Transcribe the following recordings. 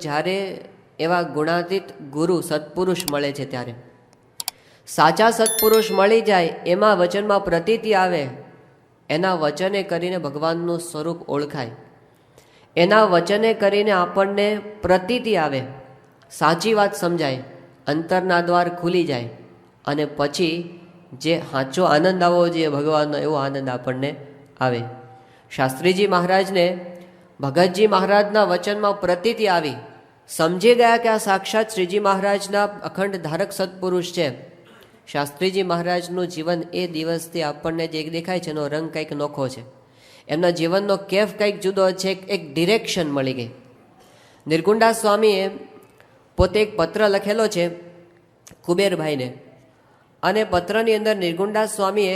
જ્યારે એવા ગુણાતીત ગુરુ સત્પુરુષ મળે છે ત્યારે સાચા સત્પુરુષ મળી જાય, એમાં વચનમાં પ્રતીતિ આવે, એના વચને કરીને ભગવાનનું સ્વરૂપ ઓળખાય, એના વચને કરીને આપણને પ્રતીતિ આવે, સાચી વાત સમજાય, અંતરના દ્વાર ખુલી જાય, અને પછી જે સાચો આનંદ આવવો જોઈએ ભગવાનનો, એવો આનંદ આપણને આવે. શાસ્ત્રીજી મહારાજને ભગતજી મહારાજના વચનમાં પ્રતીતિ આવી, સમજી ગયા કે આ સાક્ષાત શ્રીજી મહારાજના અખંડ ધારક સત્પુરુષ છે. શાસ્ત્રીજી મહારાજનું જીવન એ દિવસથી આપણને જે દેખાય છે એનો રંગ કંઈક નોખો છે, એમના જીવનનો કેફ કંઈક જુદો છે, એક ડિરેક્શન મળી ગઈ. નિર્ગુંડા સ્વામીએ પોતે એક પત્ર લખેલો છે કુબેરભાઈને, અને પત્રની અંદર નિર્ગુંડા સ્વામીએ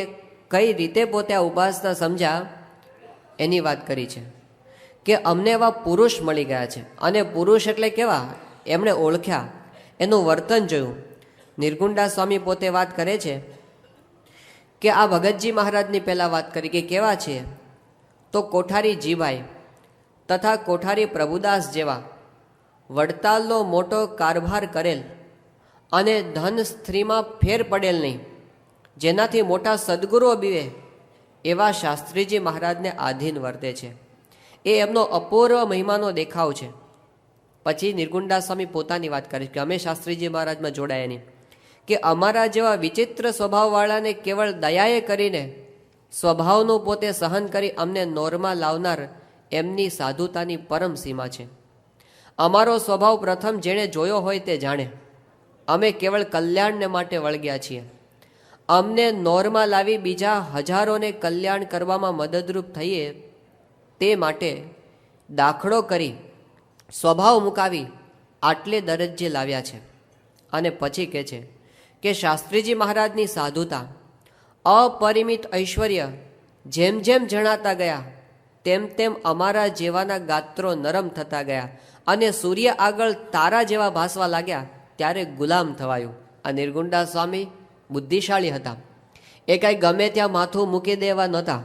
કઈ રીતે પોતે આ ઉપાસના સમજ્યા એની વાત કરી છે કે અમને એવા પુરુષ મળી ગયા છે, અને પુરુષ એટલે કેવા એમણે ઓળખ્યા, એનું વર્તન જોયું. નિર્ગુંડા સ્વામી પોતે વાત કરે છે કે આ ભગતજી મહારાજની પહેલાં વાત કરી કે કેવા છે, તો કોઠારી જીભાઈ તથા કોઠારી પ્રભુદાસ જેવા વડતાલનો મોટો કારભાર કરેલ અને ધન સ્ત્રીમાં ફેર પડેલ નહીં, જેનાથી મોટા સદગુરુઓ બીવે એવા શાસ્ત્રીજી મહારાજને આધીન વર્તે છે. એ એમનો અપૂર્વ મહિમાનો દેખાવ છે. પછી નિર્ગુંડા સ્વામી પોતાની વાત કરે કે અમે શાસ્ત્રીજી મહારાજમાં જોડાયા નહીં, કે અમારા જેવા વિચિત્ર સ્વભાવવાળાને કેવળ દયાએ કરીને સ્વભાવનું પોતે સહન કરી અમને નોરમાં લાવનાર એમની સાધુતાની પરમ સીમા છે. અમારો સ્વભાવ પ્રથમ જેણે જોયો હોય તે જાણે, અમે કેવળ કલ્યાણને માટે વળગ્યા છીએ. અમને નોરમાં લાવી બીજા હજારોને કલ્યાણ કરવામાં મદદરૂપ થઈએ તે માટે દાખલો કરી સ્વભાવ મુકાવી આટલે દરજ્જે લાવ્યા છે. અને પછી કહે છે કે શાસ્ત્રીજી મહારાજની સાધુતા, અપરિમિત ઐશ્વર્ય જેમ જેમ જણાતા ગયા તેમ તેમ અમારા જેવાના ગાત્રો નરમ થતા ગયા, અને સૂર્ય આગળ તારા જેવા ભાસવા લાગ્યા ત્યારે ગુલામ થવાયું. આ નિર્ગુંડા સ્વામી બુદ્ધિશાળી હતા, એ કાંઈ ગમે ત્યાં માથું મૂકી દેવા નહોતા,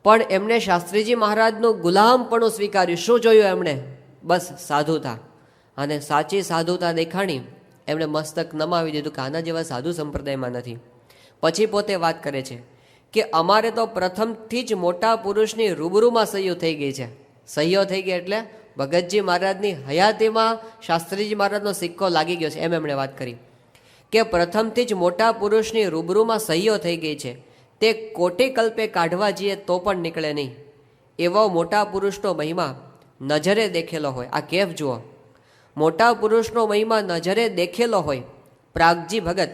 પણ એમણે શાસ્ત્રીજી મહારાજનું ગુલામપણું સ્વીકાર્યું. શું જોયું એમણે? બસ સાધુતા, અને સાચી સાધુતા દેખાણી એમણે મસ્તક નમાવી દીધું કે આના જેવા સાધુ સંપ્રદાયમાં નથી. પછી પોતે વાત કરે છે કે અમારે તો પ્રથમથી જ મોટા પુરુષની રૂબરૂમાં સહીઓ થઈ ગઈ છે. સહીઓ થઈ ગઈ એટલે ભગતજી મહારાજની હયાતીમાં શાસ્ત્રીજી મહારાજનો સિક્કો લાગી ગયો છે, એમ એમણે વાત કરી કે પ્રથમથી જ મોટા પુરુષની રૂબરૂમાં સહીઓ થઈ ગઈ છે. તે કોટી કલ્પે કાઢવા જઈએ તો પણ નીકળે નહીં, એવો મોટા પુરુષનો મહિમા નજરે દેખેલો હોય. આ કેફ જુઓ, મોટા પુરુષનો મહિમા નજરે દેખેલો હોય. પ્રાગજી ભગત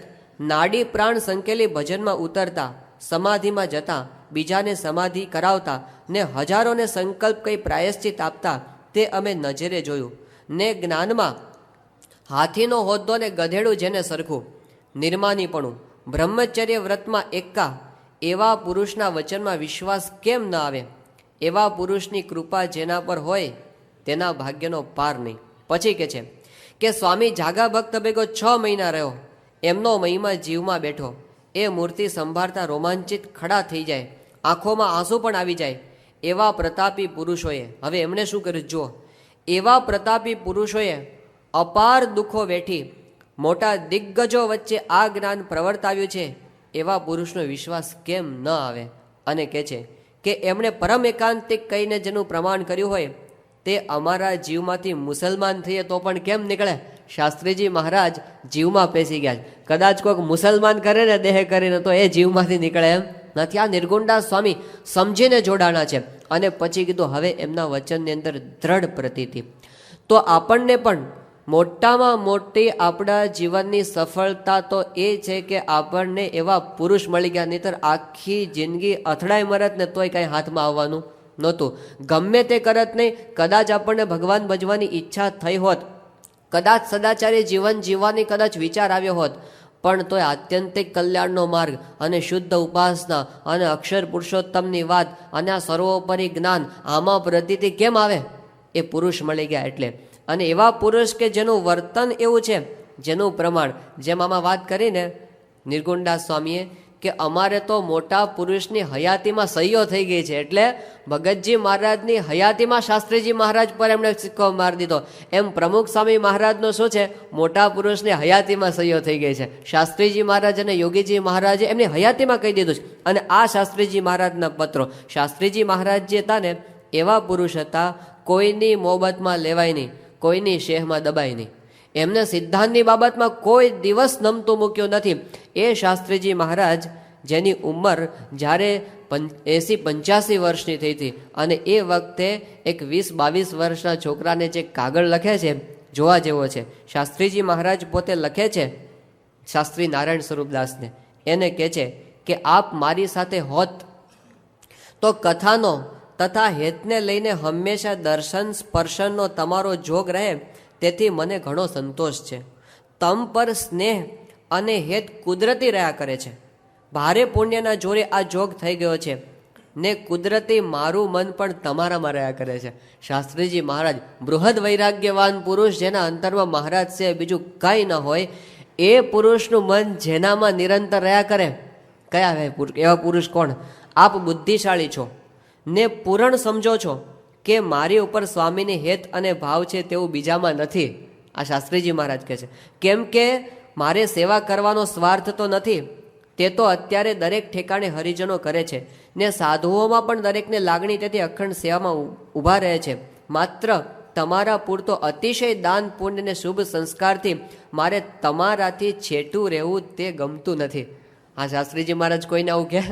નાડી પ્રાણ સંકેલી ભજનમાં ઉતરતા, સમાધિમાં જતા, બીજાને સમાધિ કરાવતા ને હજારોને સંકલ્પ કઈ પ્રાયશ્ચિત આપતા, તે અમે નજરે જોયું. ને જ્ઞાનમાં હાથીનો હોદ્દો ને ગધેડું જેને સરખું, નિર્માનીપણું, બ્રહ્મચર્ય વ્રતમાં એકા, એવા પુરુષના વચનમાં વિશ્વાસ કેમ ન આવે? એવા પુરુષની કૃપા જેના પર હોય તેના ભાગ્યનો પાર નહીં. પછી કે છે કે સ્વામી જાગા ભક્ત ભેગો 6 મહિના રહ્યો, એમનો મહિમા જીવમાં બેઠો. એ મૂર્તિ સંભાળતા રોમાંચિત ખડા થઈ જાય, આંખોમાં આંસુ પણ આવી જાય. એવા પ્રતાપી પુરુષોએ, હવે એમણે શું કર્યું જુઓ, એવા પ્રતાપી પુરુષોએ અપાર દુઃખો વેઠી મોટા દિગ્ગજો વચ્ચે આ જ્ઞાન પ્રવર્તાવ્યું છે. એવા પુરુષનો વિશ્વાસ કેમ ન આવે? અને કહે છે કે એમણે પરમ એકાંતિક કહીને જેનું પ્રમાણ કર્યું હોય તે અમારા જીવમાંથી મુસલમાન થઈએ તો પણ કેમ નીકળે? શાસ્ત્રીજી મહારાજ જીવમાં પેસી ગયા. કદાચ કોઈક મુસલમાન કરે ને દેહ કરીને તો એ જીવમાંથી નીકળે એમ નથી. આ નિર્ગુંડા સ્વામી સમજીને જોડાણા છે. અને પછી કીધું હવે એમના વચનની અંદર દ્રઢ પ્રતીતિ. તો આપણને પણ મોટામાં મોટી આપણા જીવનની સફળતા તો એ છે કે આપણને એવા પુરુષ મળી ગયા, નહીંતર આખી જિંદગી અથડાઈ મરત ને તોય કાંઈ હાથમાં આવવાનું નહોતું. ગમે તે કરત નહીં, કદાચ આપણને ભગવાન ભજવાની ઈચ્છા થઈ હોત, કદાચ સદાચારી જીવન જીવવાની કદાચ વિચાર આવ્યો હોત, પણ તોય આત્યંતિક કલ્યાણનો માર્ગ અને શુદ્ધ ઉપાસના અને અક્ષર પુરુષોત્તમની વાત અને આ સર્વોપરી જ્ઞાન, આમાં પ્રતીતિ કેમ આવે? એ પુરુષ મળી ગયા એટલે. અને એવા પુરુષ કે જેનું વર્તન એવું છે, જેનું પ્રમાણ, જેમ આમાં વાત કરીને નિર્ગુંડા સ્વામીએ કે અમારે તો મોટા પુરુષની હયાતીમાં સહીઓ થઈ ગઈ છે, એટલે ભગતજી મહારાજની હયાતીમાં શાસ્ત્રીજી મહારાજ પર એમણે સિક્કો મારી દીધો. એમ પ્રમુખ સ્વામી મહારાજનો શું છે, મોટા પુરુષની હયાતીમાં સહીઓ થઈ ગઈ છે. શાસ્ત્રીજી મહારાજ અને યોગીજી મહારાજે એમની હયાતીમાં કહી દીધું છે. અને આ શાસ્ત્રીજી મહારાજના પત્રો, શાસ્ત્રીજી મહારાજ જે હતા ને એવા પુરુષ હતા, કોઈની મોહબતમાં લેવાય નહીં, કોઈની શેહમાં દબાય નહીં. એમને સિદ્ધાંતની બાબતમાં કોઈ દિવસ નમતું મૂક્યું નથી. એ શાસ્ત્રીજી મહારાજ જેની ઉંમર જ્યારે 80-85 વર્ષની થઈ હતી, અને એ વખતે એક 20-22 વર્ષના છોકરાને જે કાગળ લખે છે જોવા જેવો છે. શાસ્ત્રીજી મહારાજ પોતે લખે છે શાસ્ત્રી નારાયણ સ્વરૂપદાસને, એને કહે છે કે આપ મારી સાથે હોત તો કથાનો તથા હેતને લઈને હંમેશા દર્શન સ્પર્શનનો તમારો જોગ રહે, તેથી મને ઘણો સંતોષ છે. તમ પર સ્નેહ અને હેત કુદરતી રહ્યા કરે છે. ભારે પુણ્યના જોરે આ જોગ થઈ ગયો છે ને કુદરતી મારું મન પણ તમારામાં રહ્યા કરે છે. શાસ્ત્રીજી મહારાજ બૃહદ વૈરાગ્યવાન પુરુષ, જેના અંતરમાં મહારાજ છે બીજું કાંઈ ન હોય, એ પુરુષનું મન જેનામાં નિરંતર રહ્યા કરે. કયા એવા પુરુષ કોણ? આપ બુદ્ધિશાળી છો ને પૂરણ સમજો છો કે મારી ઉપર સ્વામીની હેત અને ભાવ છે તેવું બીજામાં નથી. આ શાસ્ત્રીજી મહારાજ કહે છે. કેમ કે મારે સેવા કરવાનો સ્વાર્થ તો નથી, તે તો અત્યારે દરેક ઠેકાણે હરિજનો કરે છે ને સાધુઓમાં પણ દરેકને લાગણી, તેથી અખંડ સેવામાં ઊભા રહે છે. માત્ર તમારા પૂરતો અતિશય દાન પુણ્ય ને શુભ સંસ્કારથી મારે તમારાથી છેટું રહેવું તે ગમતું નથી. આ શાસ્ત્રીજી મહારાજ કોઈને આવું કહે?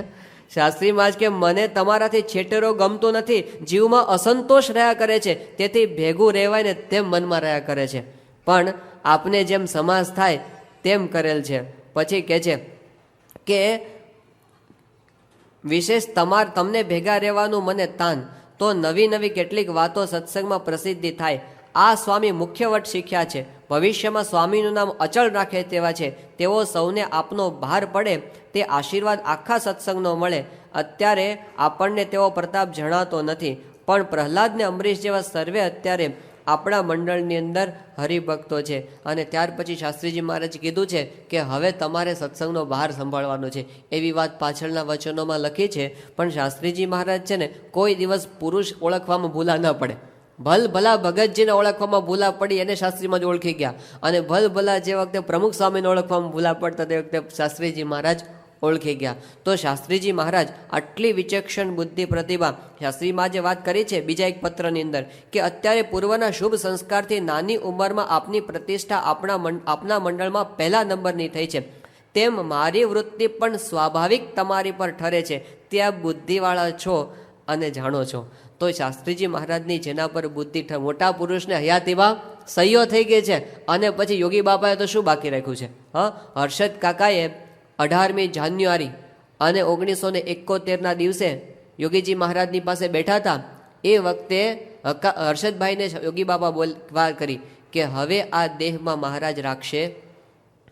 શાસ્ત્રી મહારાજ કે મને તમારાથી છેટેરો ગમતો નથી, જીવમાં અસંતોષ રહ્યા કરે છે, તેથી ભેગું રહેવાય ને તેમ મનમાં રહ્યા કરે છે. પણ આપને જેમ સમાસ થાય તેમ કરેલ છે. પછી કહે છે કે વિશેષ તમને ભેગા રહેવાનું મને તાન, તો નવી નવી કેટલીક વાતો સત્સંગમાં પ્રસિદ્ધિ થાય. આ સ્વામી મુખ્ય વટ શીખ્યા છે, ભવિષ્યમાં સ્વામીનું નામ અચળ રાખે તેવા છે. તેઓ સૌને આપનો ભાર પડે તે આશીર્વાદ આખા સત્સંગનો મળે. અત્યારે આપણને તેવો પ્રતાપ જણાતો નથી, પણ પ્રહલાદ ને અમરીશ જેવા સર્વે અત્યારે આપણા મંડળની અંદર હરિભક્તો છે. અને ત્યાર પછી શાસ્ત્રીજી મહારાજ કીધું છે કે હવે તમારે સત્સંગનો ભાર સંભાળવાનો છે. એવી વાત પાછળના વચનોમાં લખી છે. પણ શાસ્ત્રીજી મહારાજ છે ને કોઈ દિવસ પુરુષ ઓળખવામાં ભૂલા ન પડે. ભલા ભગતજીને ઓળખવામાં ભૂલા પડી, એને શાસ્ત્રીમાં જ ઓળખી ગયા. અને ભલા જે વખતે પ્રમુખ સ્વામીને ઓળખવામાં ભૂલા પડતા તે વખતે શાસ્ત્રીજી મહારાજ ઓળખી ગયા. તો શાસ્ત્રીજી મહારાજ આટલી વિચક્ષણ બુદ્ધિ પ્રતિભા, શાસ્ત્રીમાં જે વાત કરી છે બીજા એક પત્રની અંદર કે અત્યારે પૂર્વના શુભ સંસ્કારથી નાની ઉંમરમાં આપની પ્રતિષ્ઠા આપના મંડળમાં પહેલા નંબરની થઈ છે, તેમ મારી વૃત્તિ પણ સ્વાભાવિક તમારી પર ઠરે છે. ત્યાં બુદ્ધિવાળા છો અને જાણો છો. તો શાસ્ત્રીજી મહારાજની જેના પર બુદ્ધિ, મોટા પુરુષને હયાતીમાં સહીઓ થઈ ગઈ છે. અને પછી યોગી બાપાએ તો શું બાકી રાખ્યું છે? હર્ષદ કાકાએ 18મી જાન્યુઆરી અને 1971ના દિવસે યોગીજી મહારાજની પાસે બેઠા હતા. એ વખતે હર્ષદભાઈને યોગી બાપા વાત કરી કે હવે આ દેહમાં મહારાજ રાખશે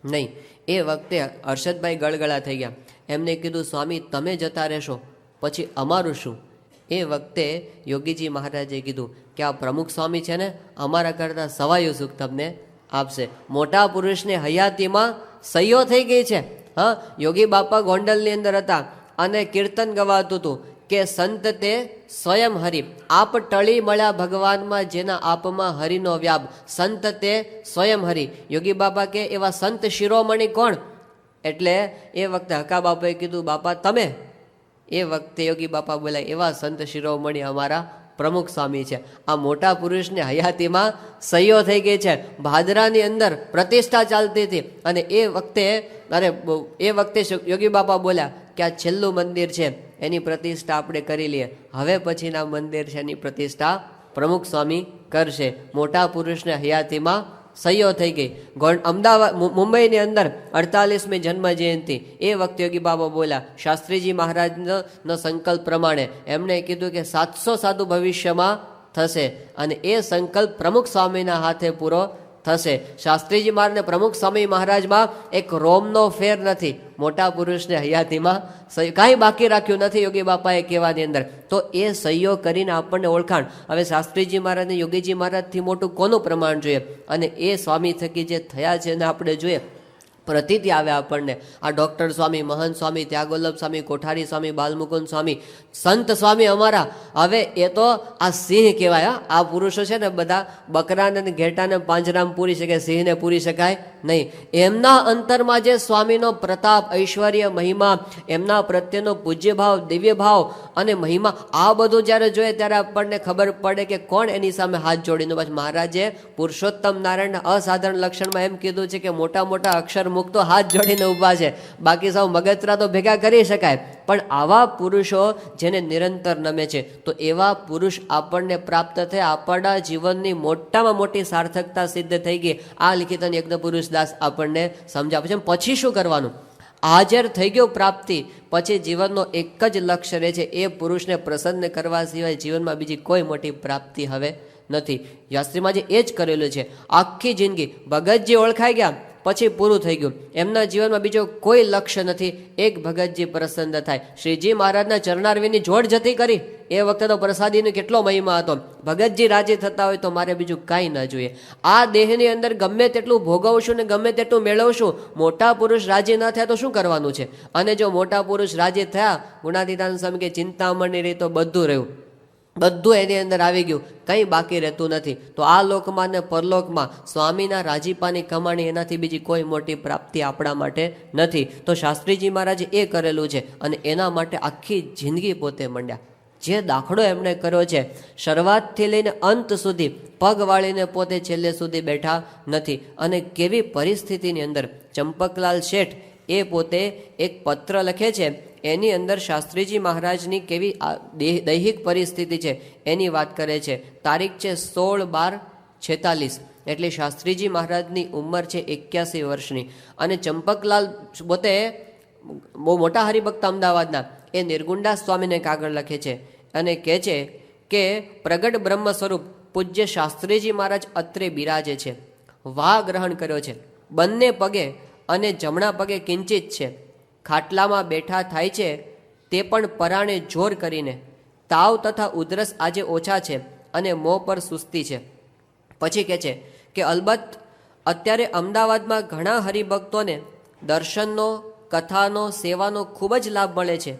નહીં. એ વખતે હર્ષદભાઈ ગળગળા થઈ ગયા. એમને કીધું સ્વામી તમે જતા રહેશો પછી અમારું શું? એ વખતે યોગીજી મહારાજે કીધું કે આ પ્રમુખ સ્વામી છે ને અમારા કરતાં સવાયું સુખ તમને આપશે. મોટા પુરુષને હયાતીમાં સહીઓ થઈ ગઈ છે. યોગી બાપા ગોંડલની અંદર હતા અને કીર્તન ગવાતું હતું કે સંત તે સ્વયં હરિ, આપ ટળી મળ્યા ભગવાનમાં જેના આપમાં હરિનો વ્યાપ, સંત તે સ્વયં હરિ. યોગી બાપા કે એવા સંત શિરોમણી કોણ? એટલે એ વખતે હકા બાપાએ કીધું બાપા તમે. એ વખતે યોગી બાપા બોલ્યા એવા સંત શિરોમણી અમારા પ્રમુખ સ્વામી છે. આ મોટા પુરુષને હયાતીમાં સહીઓ થઈ ગઈ છે. ભાદરાની અંદર પ્રતિષ્ઠા ચાલતી હતી અને એ વખતે યોગી બાપા બોલ્યા કે આ છેલ્લું મંદિર છે એની પ્રતિષ્ઠા આપણે કરી લઈએ, હવે પછીના મંદિર છે એની પ્રતિષ્ઠા પ્રમુખ સ્વામી કરશે. મોટા પુરુષને હયાતીમાં સહીઓ થઈ ગઈ. અમદાવાદ મુંબઈની અંદર 48મી જન્મ જયંતિ, એ વખતે યોગી બાબા બોલ્યા શાસ્ત્રીજી મહારાજનો સંકલ્પ પ્રમાણે એમણે કીધું કે 700 સાધુ ભવિષ્યમાં થશે અને એ સંકલ્પ પ્રમુખ સ્વામીના હાથે પૂરો થશે. શાસ્ત્રીજી મહારાજને પ્રમુખ સ્વામી મહારાજમાં એક રોમનો ફેર નથી. મોટા પુરુષને હયાતીમાં કાંઈ બાકી રાખ્યું નથી યોગી બાપાએ કહેવાની અંદર. તો એ સહીઓ કરીને આપણને ઓળખાણ. હવે શાસ્ત્રીજી મહારાજને યોગીજી મહારાજથી મોટું કોનું પ્રમાણ જોઈએ? અને એ સ્વામી થકી જે થયા છે એને આપણે જોઈએ. પ્રતીતિ આવે આપણને. આ ડૉક્ટર સ્વામી, મહંત સ્વામી, ત્યાગોલ્લભ સ્વામી, કોઠારી સ્વામી, બાલમુકુંદ સ્વામી, સંત સ્વામી અમારા, હવે એ તો આ સિંહ કહેવાય. આ પુરુષો છે ને બધા બકરાને ઘેટાને પાંજરામાં પૂરી શકે, સિંહને પૂરી શકાય નહીં. એમના અંતરમાં જે સ્વામીનો પ્રતાપ, ઐશ્વર્ય, મહિમા, એમના પ્રત્યેનો પૂજ્ય ભાવ, દિવ્ય ભાવ અને મહિમા, આ બધું જ્યારે જોઈએ ત્યારે આપણને ખબર પડે કે કોણ એની સામે હાથ જોડીને. બસ મહારાજે પુરુષોત્તમ નારાયણના અસાધારણ લક્ષણમાં એમ કીધું છે કે મોટા મોટા અક્ષર મુક્તો હાથ જોડીને ઊભા છે, બાકી સૌ મગજરા તો ભેગા કરી શકાય, પણ આવા પુરુષો જેને નિરંતર નમે છે, તો એવા પુરુષ આપણને પ્રાપ્ત થયા. આપણા જીવનની મોટામાં મોટી સાર્થકતા સિદ્ધ થઈ ગઈ. આ લિખિતન યજ્ઞ પુરુષ દાસ આપણને સમજાવે છે. પછી શું કરવાનું? હાજર થઈ ગયો પ્રાપ્તિ, પછી જીવનનો એક જ લક્ષ્ય રહે છે, એ પુરુષને પ્રસન્ન કરવા સિવાય જીવનમાં બીજી કોઈ મોટી પ્રાપ્તિ હવે નથી. શાસ્ત્રીમાં એ જ કરેલું છે. આખી જિંદગી ભગતજી ઓળખાઈ ગયા પછી પૂરું થઈ ગયું. એમના જીવનમાં બીજો કોઈ લક્ષ્ય નથી, એક ભગતજી પ્રસન્ન થાય. શ્રીજી મહારાજના ચરણારવિંદની જોડ જતી કરી, એ વખતે તો પ્રસાદીનો કેટલો મહિમા હતો. ભગતજી રાજી થતા હોય તો મારે બીજું કાંઈ ન જોઈએ. આ દેહની અંદર ગમે તેટલું ભોગવશું ને ગમે તેટલું મેળવશું, મોટા પુરુષ રાજી ન થયા તો શું કરવાનું છે? અને જો મોટા પુરુષ રાજી થયા, ગુણાતીતાનંદ સ્વામી કે ચિંતામણની રહી તો બધું રહ્યું, બધું એની અંદર આવી ગયું, કંઈ બાકી રહેતું નથી. તો આ લોકમાં ને પરલોકમાં સ્વામીના રાજીપાની કમાણી, એનાથી બીજી કોઈ મોટી પ્રાપ્તિ આપણા માટે નથી. તો શાસ્ત્રીજી મહારાજે એ કરેલું છે અને એના માટે આખી જિંદગી પોતે મંડ્યા. જે દાખલો એમણે કર્યો છે, શરૂઆતથી લઈને અંત સુધી પગ વાળીને પોતે છેલ્લે સુધી બેઠા નથી. અને કેવી પરિસ્થિતિની અંદર ચંપકલાલ શેઠ એ પોતે એક પત્ર લખે છે, એની અંદર શાસ્ત્રીજી મહારાજની કેવી દૈહિક પરિસ્થિતિ છે એની વાત કરે છે. તારીખ છે 16/12/46, એટલે શાસ્ત્રીજી મહારાજની ઉંમર છે 81 વર્ષની. અને ચંપકલાલ પોતે બહુ મોટા હરિભક્ત અમદાવાદના, એ નિર્ગુંડા સ્વામીને કાગળ લખે છે અને કહે છે કે પ્રગટ બ્રહ્મ સ્વરૂપ પૂજ્ય શાસ્ત્રીજી મહારાજ અત્રે બિરાજે છે. વાહ ગ્રહણ કર્યો છે, બંને પગે અને જમણા પગે કિંચિત છે. ખાટલામાં બેઠા થાય છે તે પણ પરાણે જોર કરીને. તાવ તથા ઉધરસ આજે ઓછા છે અને મોં પર સુસ્તી છે. પછી કહે છે કે અલબત્ત અત્યારે અમદાવાદમાં ઘણા હરિભક્તોને દર્શનનો, કથાનો, સેવાનો ખૂબ જ લાભ મળે છે.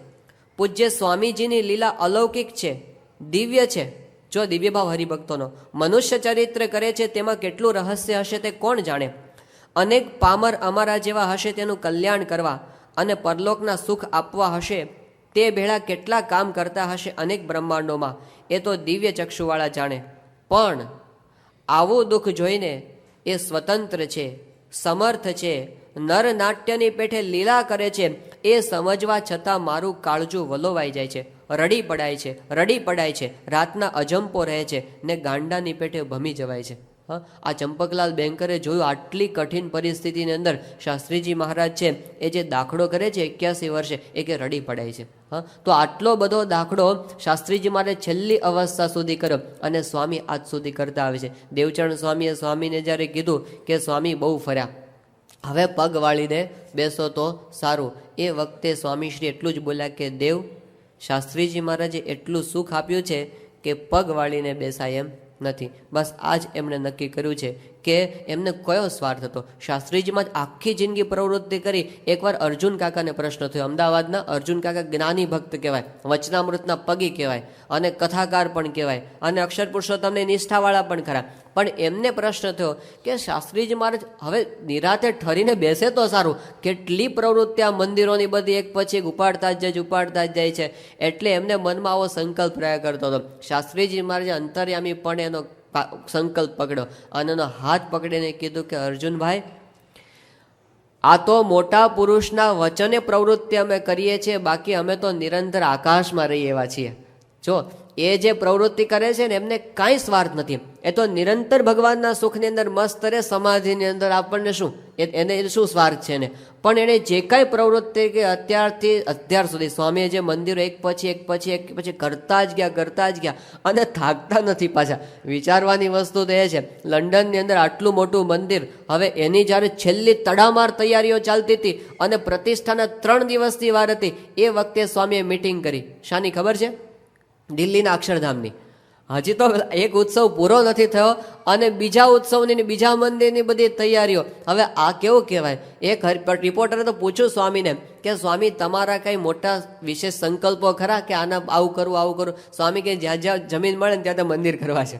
પૂજ્ય સ્વામીજીની લીલા અલૌકિક છે, દિવ્ય છે. જો દિવ્ય ભાવ હરિભક્તોનો મનુષ્ય ચરિત્ર કરે છે, તેમાં કેટલું રહસ્ય હશે તે કોણ જાણે. અનેક પામર અમારા જેવા હશે તેનું કલ્યાણ કરવા અને પરલોકના સુખ આપવા હશે, તે ભેળા કેટલા કામ કરતા હશે અનેક બ્રહ્માંડોમાં, એ તો દિવ્ય ચક્ષુવાળા જાણે. પણ આવું દુઃખ જોઈને એ સ્વતંત્ર છે, સમર્થ છે, નર નાટ્યની પેઠે લીલા કરે છે, એ સમજવા છતાં મારું કાળજું વલોવાઈ જાય છે, રડી પડાય છે, રાતના અજંપો રહે છે ને ગાંડાની પેઠે ભમી જવાય છે. આ ચંપકલાલ બેંકરે જોયું આટલી કઠિન પરિસ્થિતિની અંદર શાસ્ત્રીજી મહારાજ છે એ જે દાખલો કરે છે 81 વર્ષે, એ કે રડી પડાય છે. તો આટલો બધો દાખલો શાસ્ત્રીજી મારે છેલ્લી અવસ્થા સુધી કર્યો અને સ્વામી આજ સુધી કરતા આવે છે. દેવચરણ સ્વામીએ સ્વામીને જ્યારે કીધું કે સ્વામી બહુ ફર્યા, હવે પગ વાળીને બેસો તો સારું, એ વખતે સ્વામીશ્રી એટલું જ બોલ્યા કે દેવ, શાસ્ત્રીજી મહારાજે એટલું સુખ આપ્યું છે કે પગ વાળીને બેસાય એમ નથી. બસ આ જ એમણે નક્કી કર્યું છે કે એમને કયો સ્વાર્થ હતો. શાસ્ત્રીજીમાં જ આખી જિંદગી પ્રવૃત્તિ કરી. એકવાર અર્જુન કાકાને પ્રશ્ન થયો, અમદાવાદના અર્જુન કાકા જ્ઞાની ભક્ત કહેવાય, વચનામૃતના પગી કહેવાય અને કથાકાર પણ કહેવાય અને અક્ષર પુરુષોત્તમની નિષ્ઠાવાળા પણ ખરા. પણ એમને પ્રશ્ન થયો કે શાસ્ત્રીજી મહારાજ હવે નિરાતે ઠરીને બેસે તો સારું, કેટલી પ્રવૃત્તિ આ મંદિરોની બધી એક પછી એક ઉપાડતા જ જાય છે. એટલે એમને મનમાં આવો સંકલ્પ રહ્યા કરતો હતો. શાસ્ત્રીજી મહારાજે અંતર્યામી પણ એનો સંકલ્પ પકડ્યો અને એનો હાથ પકડીને કીધું કે અર્જુનભાઈ, આ તો મોટા પુરુષના વચને પ્રવૃત્તિ અમે કરીએ છીએ, બાકી અમે તો નિરંતર આકાશમાં રહીએ એવા છીએ. જો એ જે પ્રવૃત્તિ કરે છે ને એમને કાંઈ સ્વાર્થ નથી, એ તો નિરંતર ભગવાનના સુખની અંદર મસ્ત રહે, સમાધિની અંદર આપણને શું એને શું સ્વાર્થ છે ને. પણ એણે જે કાંઈ પ્રવૃત્તિ કે અત્યારથી અત્યાર સુધી સ્વામીએ જે મંદિરો એક પછી કરતા જ ગયા અને થાકતા નથી પાછા. વિચારવાની વસ્તુ તો એ છે, લંડનની અંદર આટલું મોટું મંદિર, હવે એની જ્યારે છેલ્લી તડામાર તૈયારીઓ ચાલતી હતી અને પ્રતિષ્ઠાના 3 દિવસની વાર હતી, એ વખતે સ્વામીએ મિટિંગ કરી. શાની ખબર છે? દિલ્હીના અક્ષરધામની. હજી તો એક ઉત્સવ પૂરો નથી થયો અને બીજા ઉત્સવની બીજા મંદિરની બધી તૈયારીઓ. હવે આ કેવું કહેવાય? એક રિપોર્ટરે તો પૂછ્યું સ્વામીને કે સ્વામી તમારા કઈ મોટા વિશેષ સંકલ્પો ખરા કે આના આવું કરવું આવું કરવું? સ્વામી કે જ્યાં જ્યાં જમીન મળે ને ત્યાં તો મંદિર કરવા છે.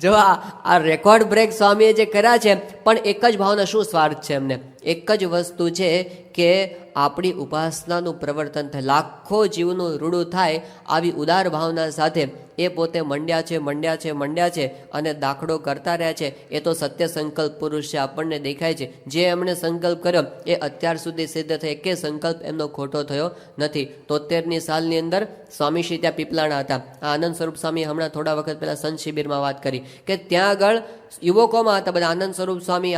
જો આ રેકોર્ડ બ્રેક સ્વામીએ જે કર્યા છે, પણ એક જ ભાવના, શું સ્વાર્થ છે એમને? એક જ વસ્તુ છે કે આપણી ઉપાસનાનું પ્રવર્તન થાય, લાખો જીવનું રૂડું થાય આવી ઉદાર ભાવના સાથે એ પોતે મંડ્યા છે અને દાખલો કરતા રહ્યા છે. એ તો સત્ય સંકલ્પ પુરુષ છે, આપણને દેખાય છે. જે એમણે સંકલ્પ કર્યો એ અત્યાર સુધી સિદ્ધ થઈ, કે સંકલ્પ એમનો ખોટો થયો નથી. 73ની સાલની અંદર સ્વામીશ્રી ત્યાં પીપલાણા હતા. આ આનંદ સ્વરૂપ સ્વામી હમણાં થોડા વખત પહેલા સંત શિબિરમાં વાત કરી કે ત્યાં આગળ યુવકોમાં હતા બધા. આનંદ સ્વરૂપ સ્વામી,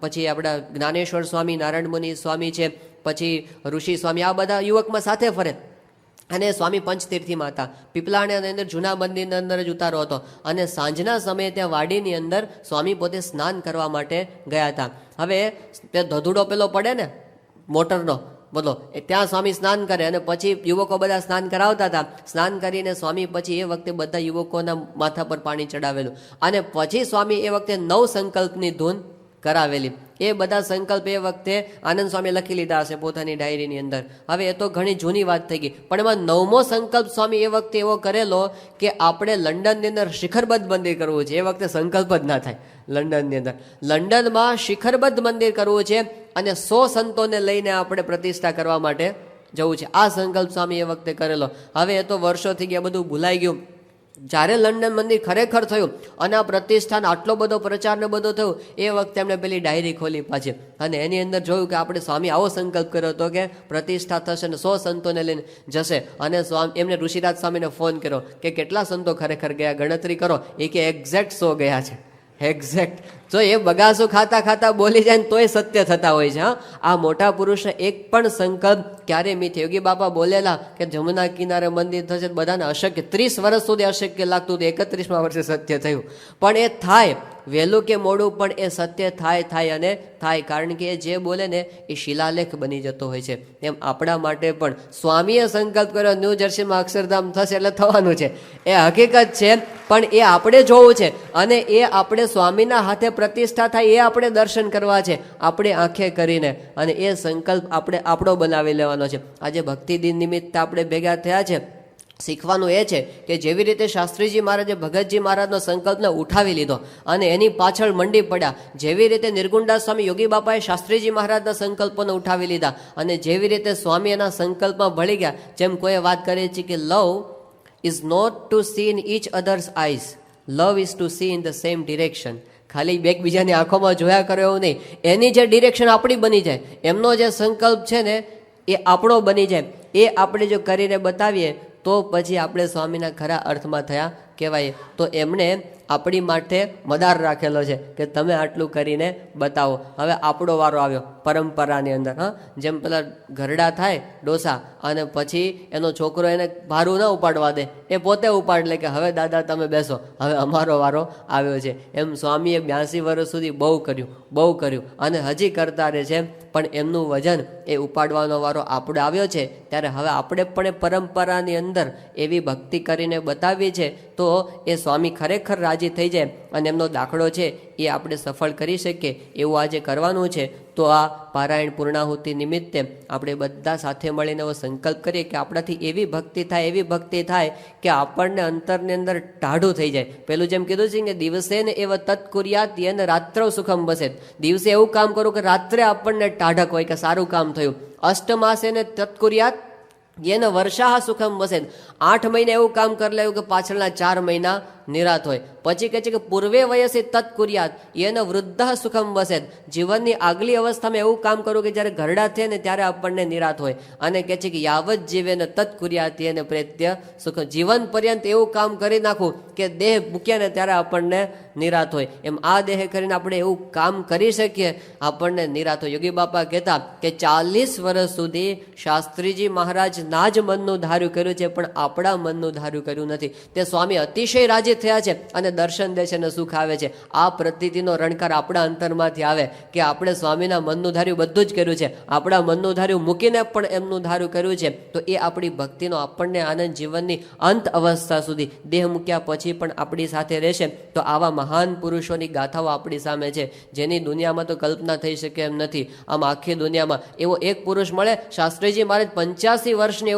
પછી આપણા જ્ઞાનેશ્વર સ્વામી, નારાયણ મુનિ સ્વામી છે, પછી ઋષિ સ્વામી, આ બધા યુવકમાં સાથે ફરે. અને સ્વામી પંચતીર્થીમાં હતા. પીપલાણાની અંદર જૂના મંદિરની અંદર જ ઉતારો હતો. અને સાંજના સમયે ત્યાં વાડીની અંદર સ્વામી પોતે સ્નાન કરવા માટે ગયા હતા. હવે તે ધધુડો પેલો પડે ને મોટરનો, બોલો, ત્યાં સ્વામી સ્નાન કરે અને પછી યુવકો બધા સ્નાન કરાવતા હતા. સ્નાન કરીને સ્વામી પછી એ વખતે બધા યુવકોના માથા પર પાણી ચડાવેલું અને પછી સ્વામી એ વખતે 9 સંકલ્પની ધૂન કરાવેલી. એ બધા સંકલ્પ એ વખતે આનંદ સ્વામી લખી લીધા હશે પોતાની ડાયરીની અંદર. હવે એ તો ઘણી જૂની વાત થઈ ગઈ, પણ એમાં 9મો સંકલ્પ સ્વામી એ વખતે એવો કરેલો કે આપણે લંડનની અંદર શિખરબદ્ધ મંદિર કરવું છે. એ વખતે સંકલ્પ જ ના થાય લંડનની અંદર. લંડનમાં શિખરબદ્ધ મંદિર કરવું છે અને 100 સંતોને લઈને આપણે પ્રતિષ્ઠા કરવા માટે જવું છે. આ સંકલ્પ સ્વામી એ વખતે કરેલો. હવે એ તો વર્ષો થઈ ગયા, બધું ભૂલાઈ ગયું. જ્યારે લંડન મંદિર ખરેખર થયું અને આ પ્રતિષ્ઠાન આટલો બધો પ્રચાર ને બધો થયો, એ વખતે એમણે પેલી ડાયરી ખોલી પાછી અને એની અંદર જોયું કે આપણે સ્વામી આવો સંકલ્પ કર્યો હતો કે પ્રતિષ્ઠા થશે ને 100 સંતોને લઈને જશે. અને એમને ઋષિરાજ સ્વામીને ફોન કર્યો કે કેટલા સંતો ખરેખર ગયા, ગણતરી કરો. એ કે એક્ઝેક્ટ 100 ગયા છે, એક્ઝેક્ટ. જો એ બગાસું ખાતા ખાતા બોલી જાય ને તોય સત્ય થતા હોય છે. આ મોટા પુરુષને એક પણ સંકલ્પ ક્યારે મિથ્યા. યોગી બાપા બોલેલા કે જમુના કિનારે મંદિર થશે, બધાને અશક્ય, 30 વર્ષ સુધી અશક્ય લાગતું હતું, 31મા વર્ષે સત્ય થયું. પણ એ થાય, વહેલું કે મોડું પણ એ સત્ય થાય અને થાય. કારણ કે એ જે બોલે ને એ શિલાલેખ બની જતો હોય છે. એમ આપણા માટે પણ સ્વામીએ સંકલ્પ કર્યો ન્યૂ જર્સીમાં અક્ષરધામ થશે એટલે થવાનું છે, એ હકીકત છે. પણ એ આપણે જોવું છે અને એ આપણે સ્વામીના હાથે પ્રતિષ્ઠા થાય એ આપણે દર્શન કરવા છે, આપણે આંખે કરીને. અને એ સંકલ્પ આપણે આપણો બનાવી લેવાનો છે. આજે ભક્તિ દિન નિમિત્તે આપણે ભેગા થયા છે. શીખવાનું એ છે કે જેવી રીતે શાસ્ત્રીજી મહારાજે ભગતજી મહારાજનો સંકલ્પને ઉઠાવી લીધો અને એની પાછળ મંડી પડ્યા, જેવી રીતે નિર્ગુણદાસ સ્વામી યોગી બાપાએ શાસ્ત્રીજી મહારાજના સંકલ્પોને ઉઠાવી લીધા અને જેવી રીતે સ્વામી એના સંકલ્પમાં ભળી ગયા. જેમ કોઈએ વાત કરી છે કે love is not to see in each others eyes, love is to see in the same direction. ખાલી એકબીજાની આંખોમાં જોયા કરો એવું નહીં, એની જે ડિરેક્શન આપણી બની જાય, એમનો જે સંકલ્પ છે ને એ આપણો બની જાય. એ આપણે જો કરીને બતાવીએ તો પછી આપણે સ્વામીના ખરા અર્થમાં થયા કહેવાય. તો એમણે આપણી માટે મદાર રાખેલો છે કે તમે આટલું કરીને બતાવો. હવે આપણો વારો આવ્યો પરંપરાની અંદર. જેમ પેલા ઘરડા થાય ડોસા અને પછી એનો છોકરો એને ભારું ના ઉપાડવા દે, એ પોતે ઉપાડ લે કે હવે દાદા તમે બેસો, હવે અમારો વારો આવ્યો છે. એમ સ્વામીએ 82 વર્ષ સુધી બહુ કર્યું અને હજી કરતા રહે છે. પણ એમનું વજન એ ઉપાડવાનો વારો આપણે આવ્યો છે. ત્યારે હવે આપણે પણ એ પરંપરાની અંદર એવી ભક્તિ કરીને બતાવી છે તો એ સ્વામી ખરેખર રાજી થઈ જાય અને એમનો દાખલો છે એ આપણે સફળ કરી શકીએ એવું આજે કરવાનું છે. તો આ પારાયણ પૂર્ણાહુતિ નિમિત્તે આપણે બધા સાથે મળીને એવો સંકલ્પ કરીએ કે આપણાથી એવી ભક્તિ થાય કે આપણને અંતરની અંદર ટાઢું થઈ જાય. પેલું જેમ કીધું છે કે દિવસે ને એવ તત્કુર્યાત યન રાત્રવ સુખમ બસે. દિવસે એવું કામ કરું કે રાત્રે આપણને ટાઢક હોય કે સારું કામ થયું. અષ્ટમાસે ને તત્કુર્યાત યન વર્ષા સુખમ બસે. 8 મહિને એવું કામ કરી લેવું કે પાછળના 4 મહિના નિરાત હોય. પછી કહે છે કે પૂર્વે વયસે તત્કુર્યાત યન વૃદ્ધ સુખમ બસે. જીવનની આગલી અવસ્થામાં એવું કામ કરવું કે જ્યારે ઘરડા થયા ને ત્યારે આપણને નિરાત હોય. અને કહે છે કે યાવત જીવે ને તત્કુર્યાત યન પ્રેત્ય સુખ. જીવન પર્યંત એવું કામ કરી નાખવું કે દેહ મૂક્યા ને ત્યારે આપણને નિરાત હોય. એમ આ દેહ કરીને આપણે એવું કામ કરી શકીએ આપણને નિરાત હોય. યોગી બાપા કહેતા કે 40 વર્ષ સુધી શાસ્ત્રીજી મહારાજ ના જ મનનું ધાર્યું કર્યું છે, પણ આપણા મનનું ધાર્યું કર્યું નથી. તે સ્વામી અતિશય રાજી થયા છે અને દર્શન દે છે અને સુખ આવે છે. આ પ્રતીતિનો રણકાર આપણા અંતરમાંથી આવે કે આપણે સ્વામીના મનનું ધાર્યું બધું જ કર્યું છે, આપણા મનનું ધાર્યું મૂકીને પણ એમનું ધાર્યું કર્યું છે. તો એ આપણી ભક્તિનો આપણને આનંદ જીવનની અંત અવસ્થા સુધી દેહ મૂક્યા પછી પણ આપણી સાથે રહેશે. તો આવા મહાન પુરુષોની ગાથાઓ આપણી સામે છે, જેની દુનિયામાં તો કલ્પના થઈ શકે એમ નથી. આમ આખી દુનિયામાં એવો એક પુરુષ મળે, શાસ્ત્રીજી મહારાજ 85 વર્ષની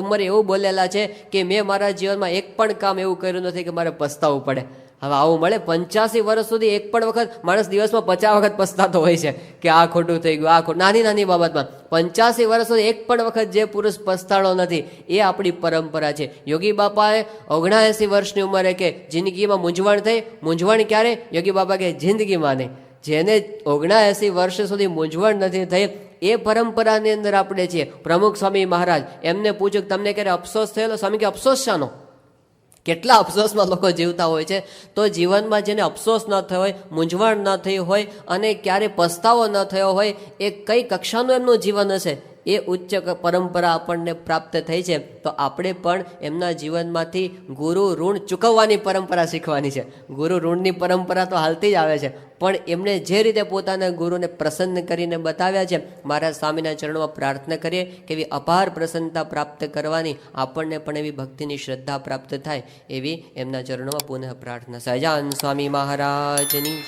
ઉંમરે એવું બોલેલા છે કે મેં મારા જીવનમાં એક પણ કામ એવું કર્યું નથી કે મારે પસ્તાવવું પડે. હવે આવું મળે 85 વર્ષ સુધી એક પણ વખત, માણસ દિવસમાં 50 વખત પસ્તાતો હોય છે કે આ ખોટું થઈ ગયું, આ ખોટું, નાની નાની બાબતમાં. 85 વર્ષ સુધી એક પણ વખત જે પુરુષ પસ્તાળો નથી, એ આપણી પરંપરા છે. યોગી બાપાએ 79 વર્ષની ઉંમરે કે જિંદગીમાં મૂંઝવણ થઈ. મૂંઝવણ ક્યારે? યોગી બાપા કે જિંદગીમાં નહીં. જેને 79 વર્ષ સુધી મૂંઝવણ નથી થઈ, એ પરંપરાની અંદર આપણે છીએ. પ્રમુખ સ્વામી મહારાજ, એમને પૂછ્યું કે તમને ક્યારે અફસોસ થયેલો? સ્વામી કે અફસોસ શાનો? કેટલા અફસોસમાં લોકો જીવતા હોય છે. તો જીવનમાં જેને અફસોસ ન થયો હોય, મૂંઝવણ ન થઈ હોય અને ક્યારે પસ્તાવો ન થયો હોય, એ કઈ કક્ષાનું એમનું જીવન હશે? એ ઉચ્ચ પરંપરા આપણને પ્રાપ્ત થઈ છે. તો આપણે પણ એમના જીવનમાંથી ગુરુ ઋણ ચૂકવવાની પરંપરા શીખવાની છે. ગુરુ ઋણની પરંપરા તો હાલતી જ આવે છે, પણ એમણે જે રીતે પોતાના ગુરુને પ્રસન્ન કરીને બતાવ્યા છે, મારા સ્વામીના ચરણોમાં પ્રાર્થના કરીએ કે એવી અપાર પ્રસન્નતા પ્રાપ્ત કરવાની આપણને પણ એવી ભક્તિની શ્રદ્ધા પ્રાપ્ત થાય, એવી એમના ચરણોમાં પુનઃ પ્રાર્થના. સહજાનંદ સ્વામી મહારાજની